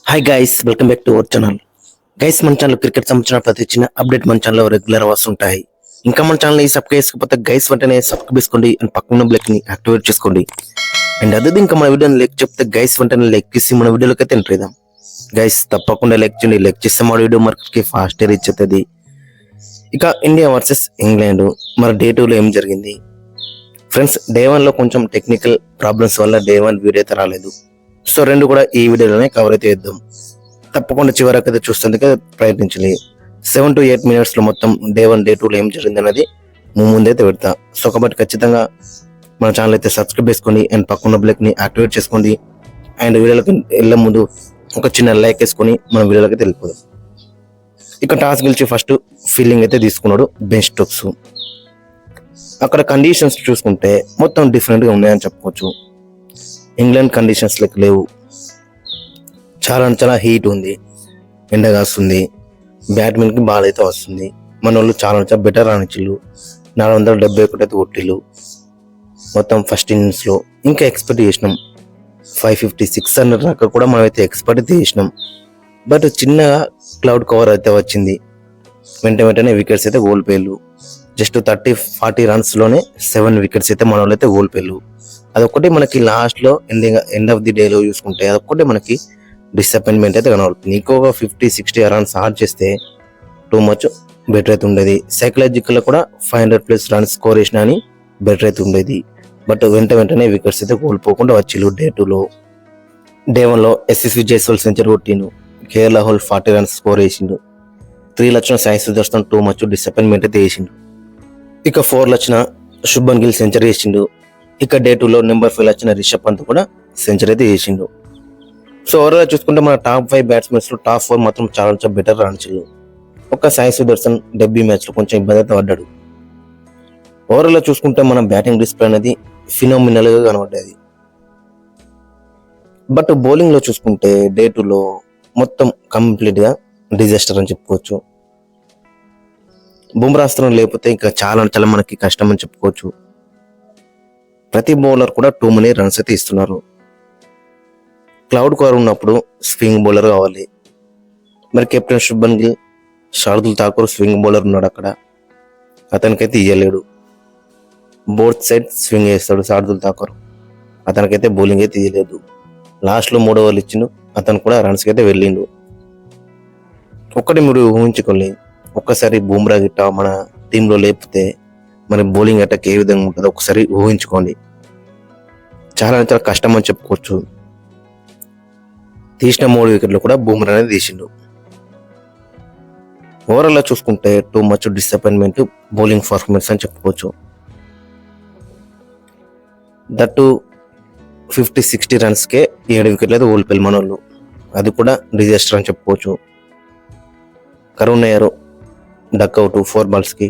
Hi guys, welcome back to our channel. Guys, మన channel cricket సంబంధించిన ప్రతి చిన్న అప్డేట్ మన ఛానల్లో రెగ్యులర్ వస్తుంటాయి. ఇంకా మన ఛానల్ ఈ సబ్స్క్రైబ్ చేసుకోకపోతే గైస్ వెంటనే సబ్స్క్రైబ్ చేసుకోండి అండ్ పక్కన బ్లెక్ ని యాక్టివేట్ చేసుకోండి. అండ్ అదే ఇంకా మన వీడియోని లైక్ చెప్తే గైస్ వెంటనే లైక్ చేసి మన వీడియోలోకి అయితే ఎంటర్ అయిదాం. గైస్ తప్పకుండా లైక్ చేయండి. లైక్ చేస్తే మన వీడియో మార్కెట్కి ఫాస్ట్ రీచ్ అవుతుంది. ఇక ఇండియా వర్సెస్ ఇంగ్లాండ్ మరి డే 2లో ఏం జరిగింది ఫ్రెండ్స్? డే 1లో కొంచెం టెక్నికల్ ప్రాబ్లమ్స్ వల్ల డే 1 వీడియో అయితే రాలేదు. సో రెండు కూడా ఈ వీడియోలోనే కవర్ అయితే చేద్దాం. తప్పకుండా చివరికి అయితే చూసేందుకు ప్రయత్నించాలి. 7 to 8 minutes లో మొత్తం డే 1 డే 2లో ఏం జరిగింది అనేది ముందైతే పెడతా. సో కాబట్టి ఖచ్చితంగా మన ఛానల్ అయితే సబ్స్క్రైబ్ చేసుకోండి అండ్ పక్కన బ్లెక్ ని యాక్టివేట్ చేసుకోండి. అండ్ వీడియోలోకి వెళ్ళే ముందు ఒక చిన్న లైక్ వేసుకొని మన వీడియోలోకి అయితే వెళ్ళిపోదాం. ఇక టాస్ గెలిచి ఫస్ట్ ఫీల్డింగ్ అయితే తీసుకున్నాడు బెన్ స్టోక్స్. అక్కడ కండిషన్స్ చూసుకుంటే మొత్తం డిఫరెంట్ గా ఉన్నాయని చెప్పుకోవచ్చు. ఇంగ్లాండ్ కండిషన్స్ లెక్క లేవు. చాలా హీట్ ఉంది, ఎండ కాస్తుంది, బ్యాట్మెన్ కి బాల్ అయితే వస్తుంది. మన వాళ్ళు చాలా బెటర్ రాణించిళ్ళు. 471 అయితే కొట్టిళ్ళు మొత్తం ఫస్ట్ ఇన్నింగ్స్ లో. ఇంకా ఎక్స్పెక్ట్ చేసినాం 550 600 దాకా కూడా మనం అయితే ఎక్స్పెక్ట్ చేసినాం. బట్ చిన్నగా క్లౌడ్ కవర్ అయితే వచ్చింది. వెంటనే వికెట్స్ అయితే కోల్పోయారు. జస్ట్ 30-40 runs లోనే 7 వికెట్స్ అయితే మన వాళ్ళు అయితే కోల్పోయారు. అదొక్కటి మనకి లాస్ట్ లో ఎండ్ ఆఫ్ ది డే లో చూసుకుంటే అదొక్కటి మనకి డిసప్పాయింట్మెంట్ అయితే కనబడుతుంది. ఇంకొక 50-60 runs ఆడ్ చేస్తే టూ మచ్ బెటర్ అయితే ఉండేది. సైకలాజికల్ కూడా 500+ runs స్కోర్ చేసినా అని బెటర్ అయితే ఉండేది. బట్ వెంటనే వికెట్స్ అయితే కోల్పోకుండా వచ్చిళ్ళు డే 2లో. డే 1లో ఎస్ఎస్వి జైస్వాల్ సెంచరీ కొట్టిండు. కేరళ హోల్ 40 runs స్కోర్ చేసిండు. 3 లక్షణ Sai Sudarshan too much disappointment అయితే చేసిండు. ఇక 4 లక్షణ శుభన్ గిల్ సెంచరీ చేసిండు. ఇక డే 2లో నెంబర్ 5 వచ్చిన రిషబ్ పంత్ కూడా సెంచరీ అయితే చేసిండు. సో ఓవరాల్ చూసుకుంటే మన టాప్ 5 బ్యాట్స్మెన్స్ లో టాప్ 4 మాత్రం చాలా బెటర్ రాణించారు. ఒక సాయి సుదర్శన్ డెబ్యూ మ్యాచ్ లో కొంచెం ఇబ్బంది అయితే పడ్డాడు. ఓవరాల్ చూసుకుంటే మన బ్యాటింగ్ డిస్ప్లే అనేది ఫినోమినల్ గా కనబడ్డది. బట్ బౌలింగ్ లో చూసుకుంటే డే 2లో మొత్తం కంప్లీట్ గా డిజాస్టర్ అని చెప్పుకోవచ్చు. బుమ్రాస్త్రం లేకపోతే ఇంకా చాలా మనకి కష్టం అని చెప్పుకోవచ్చు. ప్రతి బౌలర్ కూడా టూ మనీ రన్స్ అయితే ఇస్తున్నారు. క్లౌడ్ కవర్ ఉన్నప్పుడు స్వింగ్ బౌలర్ కావాలి. మరి captain Shubman Gill, Shardul Thakur swing bowler ఉన్నాడు అక్కడ, అతనికైతే ఇయ్యలేడు. బోత్ సైడ్ స్వింగ్ వేస్తాడు శార్దుల్ ఠాకూర్, అతనికైతే బౌలింగ్ అయితే ఇయ్యలేదు. లాస్ట్ లో 3 ఓవర్లు ఇచ్చిండు, అతను కూడా రన్స్ కి అయితే వెళ్ళిండు. ఒక్కటి మీరు ఊహించుకోండి, ఒక్కసారి బూమ్రా గిట్ట మన టీంలో లేపితే మరి బౌలింగ్ అటాక్ ఏ విధంగా ఉంటుందో ఒకసారి ఊహించుకోండి. చాలా కష్టం అని చెప్పుకోవచ్చు. తీసిన 3 వికెట్లు కూడా బూమ్రా అనేది తీసిండు. ఓవరాల్ చూసుకుంటే too much disappointment bowling performance అని చెప్పుకోవచ్చు. దట్టు 50-60 runs కే 7 వికెట్లు అయితే ఓడిపోయారు మన వాళ్ళు. అది కూడా డిజాస్టర్ అని చెప్పుకోవచ్చు. కరుణ్ నాయర్ డక్అవుట్ 4 balls కి.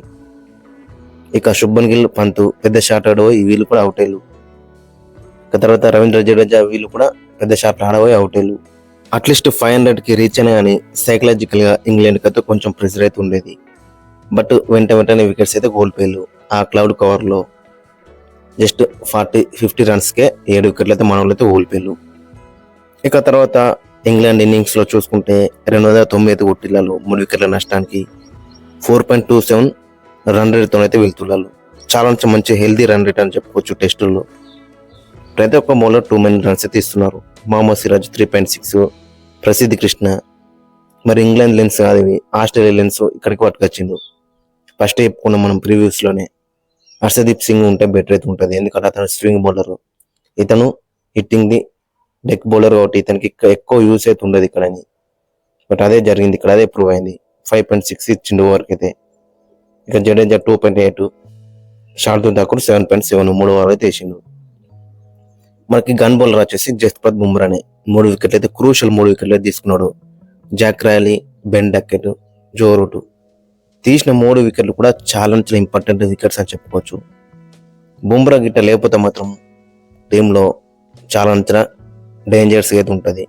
ఇక శుభన్ గిల్, పంత్ పెద్ద షాట్ ఆడబోయి వీళ్ళు కూడా అవుట్ అయ్యారు. ఇక తర్వాత రవీంద్ర జడేజా వీళ్ళు కూడా పెద్ద షాట్ ఆడబోయి అవుట్ అయ్యారు. అట్లీస్ట్ 500కి రీచ్ అయినా కానీ సైకలాజికల్ గా ఇంగ్లాండ్ కి అయితే కొంచెం ప్రెషర్ అయితే ఉండేది. బట్ వెంటనే వికెట్స్ అయితే కోల్పోయారు. ఆ క్లౌడ్ కవర్ లో జస్ట్ 40-50 runs కే 7 వికెట్లు అయితే మన వాళ్ళు అయితే కోల్పోయారు. ఇక తర్వాత ఇంగ్లాండ్ ఇన్నింగ్స్ లో చూసుకుంటే 209 కొట్టిళ్ళు 3 వికెట్ల నష్టానికి. 4.27 రన్ రేట్ తో అయితే వెళ్తున్నారు. చాలా మంచి హెల్దీ రన్ రేట్ అని చెప్పుకోవచ్చు. టెస్టుల్లో ప్రతి ఒక్క బౌలర్ 2 many runs అయితే ఇస్తున్నారు. మహమ్మద్ సిరాజ్ 3.6, ప్రసిద్ధ్ కృష్ణ. మరి ఇంగ్లాండ్ లెన్స్ కాదు ఇవి, ఆస్ట్రేలియా లెన్స్ ఇక్కడికి పట్టుకొచ్చిండు. ఫస్ట్ చెప్పుకున్నాం మనం ప్రీవియస్ లోనే. హర్షదీప్ సింగ్ ఉంటే బెటర్ అయితే ఉంటుంది, ఎందుకంటే అతను స్వింగ్ బౌలర్, ఇతను హిట్టింగ్ ది డెక్ బౌలర్ కాబట్టి ఇతనికి ఎక్కువ యూస్ అయితే ఉండదు ఇక్కడ అని. బట్ అదే జరిగింది ఇక్కడ, అదే ప్రూవ్ అయింది. 5.6 ఇచ్చిండు ఓవర్కి అయితే. ఇక జడేజా 2.8, శార్దుల్ ఠాకూర్ 7.7 3 ఓవర్లు అయితే వేసిండు. మనకి గన్ బౌలర్ వచ్చేసి జస్ప్రీత్ బుమ్రానే 3 వికెట్లు అయితే క్రూషల్ 3 వికెట్లు అయితే తీసుకున్నాడు. Zak Crawley, Ben Duckett, Joe Root తీసిన 3 వికెట్లు కూడా చాలా ఇంపార్టెంట్ వికెట్స్ అని చెప్పుకోవచ్చు. బుమ్రా గిట్ట లేకపోతే మాత్రం టీంలో చాలా డేంజర్స్ అయితే ఉంటుంది.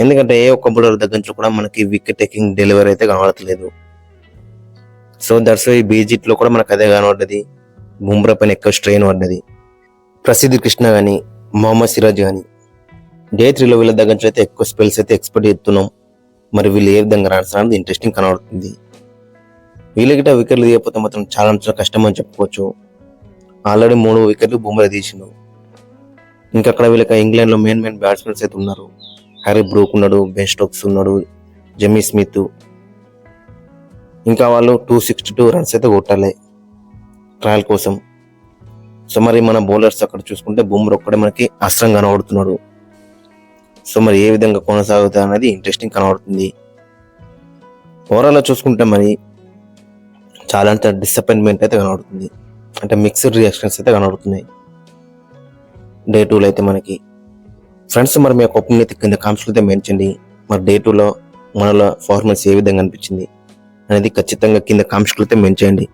ఎందుకంటే ఏ ఒక్క బౌలర్ దగ్గర నుంచి కూడా మనకి వికెట్ టేకింగ్ డెలివరీ అయితే కనబడట్లేదు. సో దట్స్ వై బీజిట్ లో కూడా మనకు అదే కనబడ్డది. బుమ్రా పైన ఎక్కువ స్ట్రెయిన్ పడ్డది. ప్రసిద్ధ్ కృష్ణ కానీ, మొహమ్మద్ సిరాజ్ కానీ డే 3లో వీళ్ళ దగ్గర నుంచి అయితే ఎక్కువ స్పెల్స్ అయితే ఎక్స్పెక్ట్ చేస్తున్నాం. మరి వీళ్ళు ఏ విధంగా రాణిస్తారు అనేది ఇంట్రెస్టింగ్ కనబడుతుంది. వీళ్ళకిట వికెట్లు తీయకపోతే మాత్రం చాలా కష్టం అని చెప్పుకోవచ్చు. ఆల్రెడీ 3 వికెట్లు బుమ్రా తీసిండు. ఇంకా అక్కడ వీళ్ళకి ఇంగ్లాండ్లో మెయిన్ బ్యాట్స్మెన్స్ అయితే ఉన్నారు. హ్యారీ బ్రూక్ ఉన్నాడు, బెన్ స్టోక్స్ ఉన్నాడు, జెమీ స్మిత్. ఇంకా వాళ్ళు 262 రన్స్ అయితే కొట్టాలి ట్రయల్ కోసం. సో మరి మన బౌలర్స్ అక్కడ చూసుకుంటే బుమ్రా ఒక్కడే మనకి అస్త్రం కనబడుతున్నాడు. సో మరి ఏ విధంగా కొనసాగుతా అనేది ఇంట్రెస్టింగ్ కనబడుతుంది. ఓవరాల్ చూసుకుంటే మరి చాలా డిసప్పాయింట్మెంట్ అయితే కనబడుతుంది. అంటే మిక్స్డ్ రియాక్షన్స్ అయితే కనబడుతున్నాయి డే 2లో అయితే మనకి. ఫ్రెండ్స్ మరి మీ యొక్క ఒపీనియన్ అయితే కింద కామెంట్స్లో అయితే మెన్షన్ చేయండి. మరి డే 2లో మనలో పర్ఫార్మెన్స్ ఏ విధంగా అనిపించింది అనేది ఖచ్చితంగా కింద కామెంట్స్లో అయితే మెన్షన్ చేయండి.